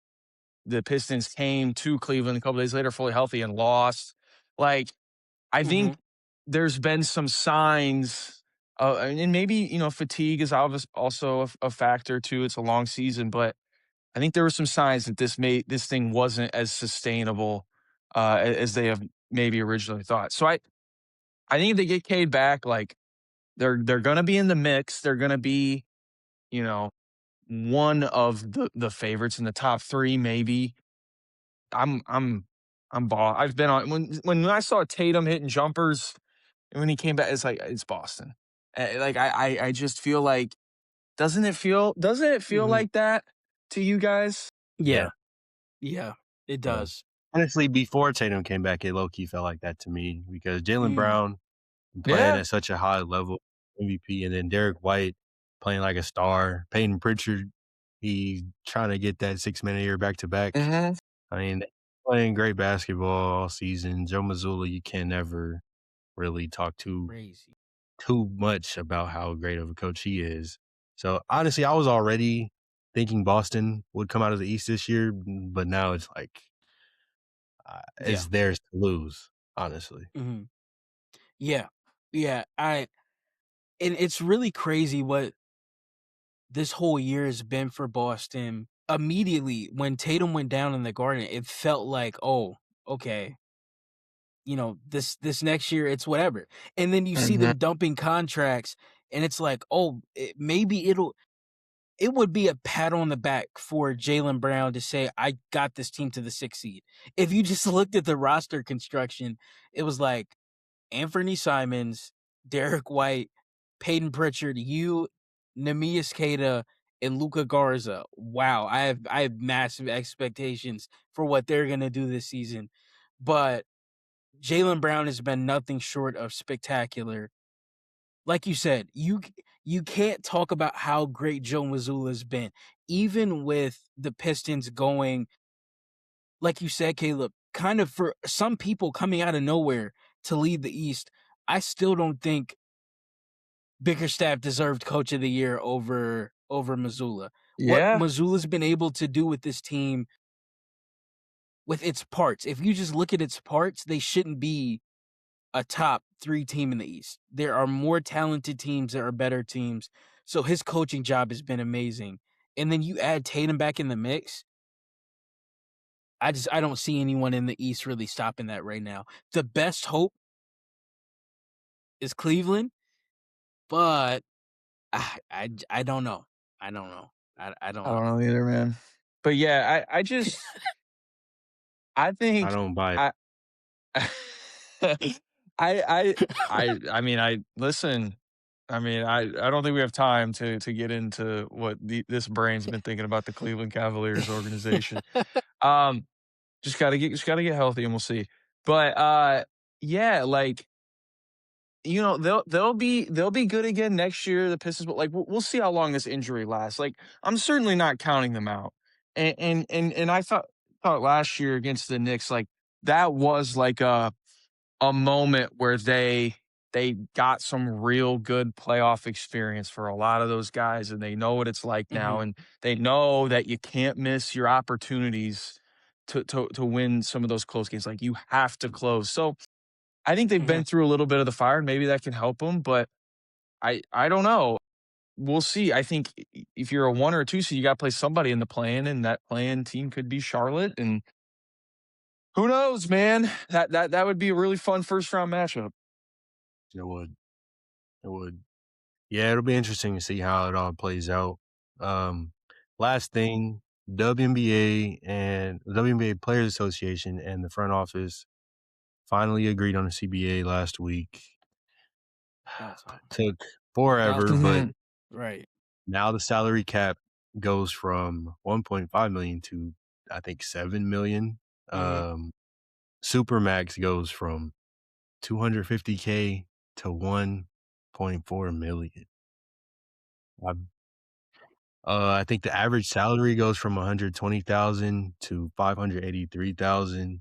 the Pistons came to Cleveland a couple days later fully healthy and lost. Like I think Mhm. there's been some signs, and maybe fatigue is also a factor too. It's a long season, but I think there were some signs that this thing wasn't as sustainable as they have maybe originally thought. So I think if they get Cade back, like they're gonna be in the mix. They're gonna be you know one of the favorites in the top three, maybe. I'm I'm I've been on when I saw Tatum hitting jumpers and when he came back, it's like it's Boston. Like I just feel like doesn't it feel Mhm. like that to you guys? Yeah. Yeah. Yeah. It Yeah. does. Honestly, before Tatum came back, it low key felt like that to me because Jalen Mm. Brown playing Yeah. at such a high level, MVP, and then Derek White playing like a star. Peyton Pritchard, he trying to get that 6-man a year back to back. Mhm. I mean, playing great basketball all season. Joe Mazzulla, you can never really talk Crazy. too much about how great of a coach he is. So honestly, I was already thinking Boston would come out of the East this year, but now it's like Yeah. it's theirs to lose, honestly. hmm Yeah. Yeah. And it's really crazy what this whole year has been for Boston. Immediately when Tatum went down in the Garden, it felt like, oh, okay, this next year it's whatever. And then you see Mhm. them dumping contracts, and it's like, oh, maybe it would be a pat on the back for Jaylen Brown to say, I got this team to the 6th seed. If you just looked at the roster construction, it was like Anthony Simons, Derek White, Peyton Pritchard, Neemias Queta, and Luka Garza. Wow, I have massive expectations for what they're gonna do this season. But Jaylen Brown has been nothing short of spectacular. Like you said, you can't talk about how great Joe Mazzulla's been, even with the Pistons going, like you said, Caleb, kind of for some people coming out of nowhere to lead the East. I still don't think Bickerstaff deserved Coach of the Year over Mazzulla. What Yeah. Mazzulla's been able to do with this team, with its parts, if you just look at its parts, they shouldn't be a top 3 team in the East. There are more talented teams, there are better teams. So his coaching job has been amazing. And then you add Tatum back in the mix. I don't see anyone in the East really stopping that right now. The best hope is Cleveland, but I don't know. I don't know. I don't I don't know. know either, man. But yeah, I I think don't buy it. I I I I mean, I listen, I mean, I don't think we have time to get into what this brain's been thinking about the Cleveland Cavaliers organization. Um, just gotta get healthy and we'll see. But yeah, like they'll be good again next year. The Pistons, but like we'll see how long this injury lasts. Like I'm certainly not counting them out. And I thought last year against the Knicks, like that was like a moment where they got some real good playoff experience for a lot of those guys, and they know what it's like now, Mhm. and they know that you can't miss your opportunities to win some of those close games. Like you have to close. So I think they've Mhm. been through a little bit of the fire, and maybe that can help them, but I don't know. We'll see. I think if you're a 1 or a 2 seed, you gotta play somebody in the play-in, and that play-in team could be Charlotte, and who knows, man? That would be a really fun first round matchup. It would. It would. Yeah, it'll be interesting to see how it all plays out. Um, Last thing, WNBA Players Association and the front office finally agreed on a CBA last week. About time. Took About forever, time. but Mhm. Right. now the salary cap goes from 1.5 million to I think 7 million. Mhm. Supermax goes from 250K to 1.4 million. I I think the average salary goes from 120,000 to 583,000. Mhm.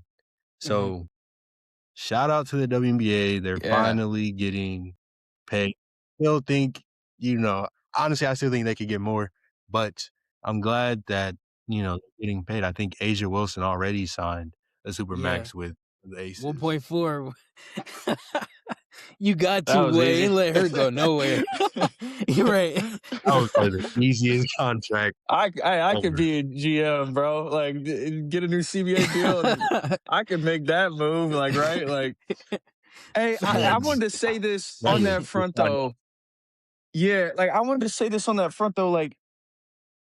So, shout out to the WNBA, they're Yeah. finally getting paid. Still think, honestly, I still think they could get more, but I'm glad that, they're getting paid. I think Asia Wilson already signed a Yeah. supermax with the Aces. 1.4. You got That to, was boy. easy. Ain't let her go nowhere. You're right. That was probably the easiest contract I could ever. be a GM, bro. Like, get a new CBA deal, and I could make that move. Like, right? Like, hey, I Facts. wanted to say this That on is that front incredible. though. Yeah, like I wanted to say this on that front though. Like,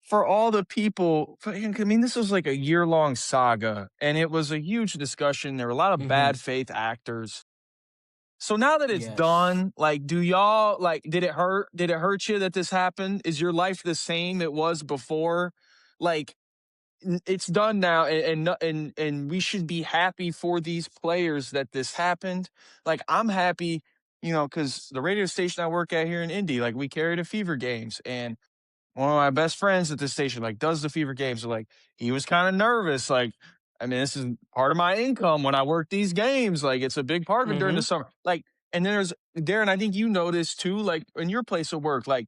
for all the people, I mean, this was like a year-long saga, and it was a huge discussion. There were a lot of Mhm. bad faith actors. So now that it's Yes. done, like, do y'all like? Did it hurt? Did it hurt you that this happened? Is your life the same it was before? Like, it's done now, and we should be happy for these players that this happened. Like I'm happy, because the radio station I work at here in Indy, like we carry the Fever games, and one of my best friends at this station like does the Fever games. So like he was kind of nervous. Like, I mean, this is part of my income when I work these games. Like it's a big part of it during the Mhm. summer. Like And there's Darren, I think you know this too, like in your place of work, like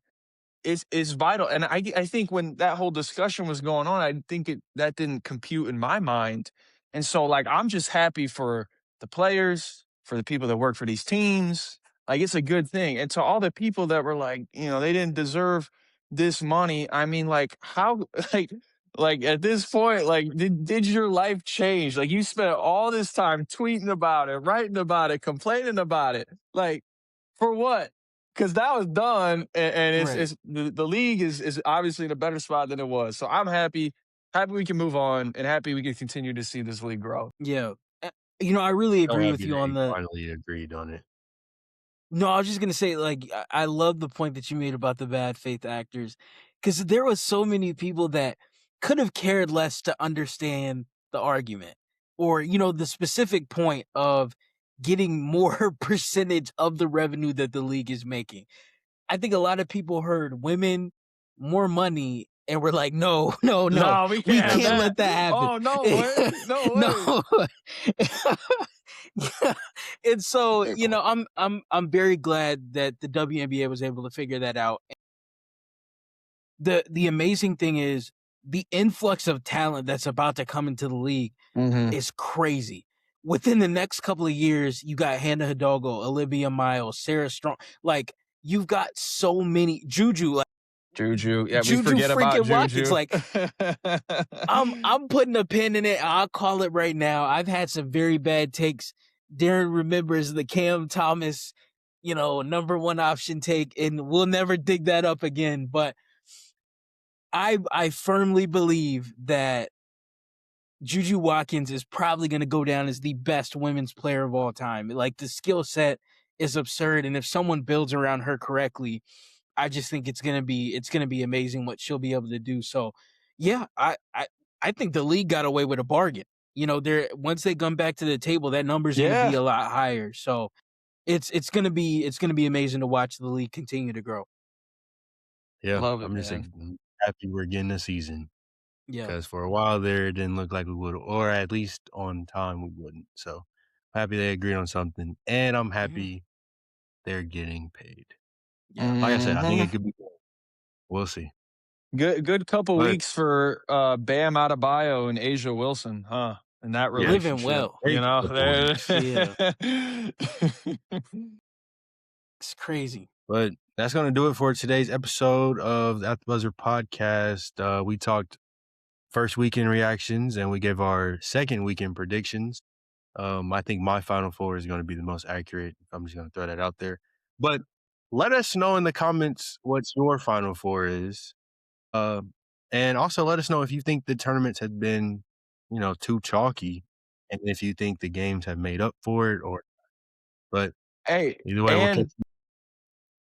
it's vital. And I think when that whole discussion was going on, I think that didn't compute in my mind. And so like I'm just happy for the players, for the people that work for these teams. Like it's a good thing. And to all the people that were like, they didn't deserve this money. I mean, like how like at this point, like did your life change? Like you spent all this time tweeting about it, writing about it, complaining about it. Like for what? Because that was done, and Right. it's the league is obviously in a better spot than it was. So I'm happy we can move on, and happy we can continue to see this league grow. Yeah. I really So agree with happy you they on the. finally agreed on it. No, I was just gonna say, like, I love the point that you made about the bad faith actors, because there was so many people that could have cared less to understand the argument, or the specific point of getting more percentage of the revenue that the league is making. I think a lot of people heard women, more money, and were like, no, no, no, No, we we can't have can't that. let that happen. Oh no way, no way. No. And so, Fair point. I'm very glad that the WNBA was able to figure that out. The amazing thing is the influx of talent that's about to come into the league Mm-hmm. is crazy. Within the next couple of years, you got Hannah Hidalgo, Olivia Miles, Sarah Strong. Like, you've got so many. Juju, like Juju, yeah, we Juju forget about freaking Watkins. Juju. Like, I'm putting a pin in it. I'll call it right now. I've had some very bad takes. Darren remembers the Cam Thomas, number one option take, and we'll never dig that up again. But I firmly believe that Juju Watkins is probably going to go down as the best women's player of all time. Like, the skill set is absurd, and if someone builds around her correctly, I just think it's gonna be amazing what she'll be able to do. So, yeah, I think the league got away with a bargain. Once they come back to the table, that number's gonna be Yeah, a lot higher. So it's gonna be amazing to watch the league continue to grow. Yeah, love it, I'm just man. happy we're getting a season Yeah. because for a while there, it didn't look like we would, or at least on time we wouldn't. So happy they agreed on something, and I'm Yeah. happy they're getting paid. Yeah. Like I said, I think Hmm. it could be good. We'll see. Good couple But weeks for Bam Adebayo and Asia Wilson, huh? In that yes, Living relationship, well. great couple weeks. Yeah. It's crazy. But that's going to do it for today's episode of the At the Buzzer podcast. We talked first weekend reactions and we gave our second weekend predictions. I think my Final Four is going to be the most accurate. I'm just going to throw that out there. But let us know in the comments what your Final Four is. And also let us know if you think the tournaments have been, too chalky and if you think the games have made up for it but Hey, either way, we'll catch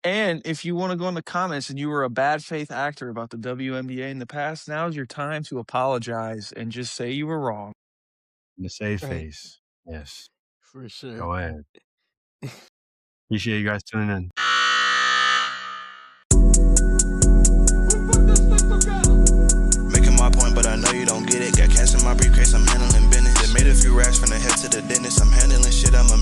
and if you want to go in the comments and you were a bad faith actor about the WNBA in the past, now's your time to apologize and just say you were wrong. you in the safe Right. face. Yes. For sure. Go ahead. Appreciate you guys tuning in. Making my point, but I know you don't get it. Got cash in my briefcase, I'm handling business. They made a few racks from the head to the dentist. I'm handling shit, I'm a